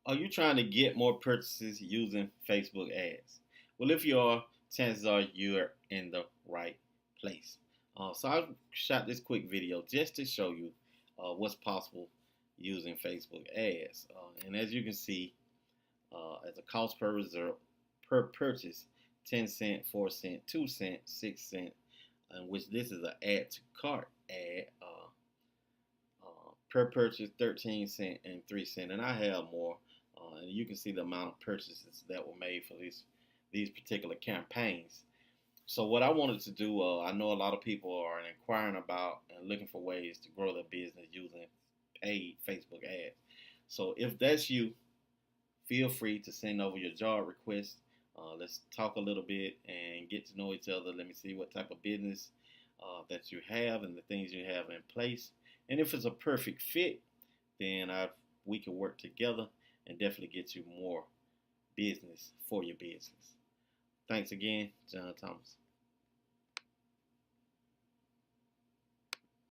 Are you trying to get more purchases using Facebook ads? Well, if you are, chances are you're in the right place. So I shot this quick video just to show you what's possible using Facebook ads. And as you can see, as a cost per reserve per purchase, 10 cent, 4 cent, 2 cent, 6 cent, in which this is an add to cart ad. Per purchase 13 cent and 3 cent, and I have more, and you can see the amount of purchases that were made for these particular campaigns. So what I wanted to do, I know a lot of people are inquiring about and looking for ways to grow their business using paid Facebook ads. So if that's you, feel free to send over your job request. Let's talk a little bit and get to know each other. Let me see what type of business that you have and the things you have in place. And if it's a perfect fit, then we can work together and definitely get you more business for your business. Thanks again, John Thomas.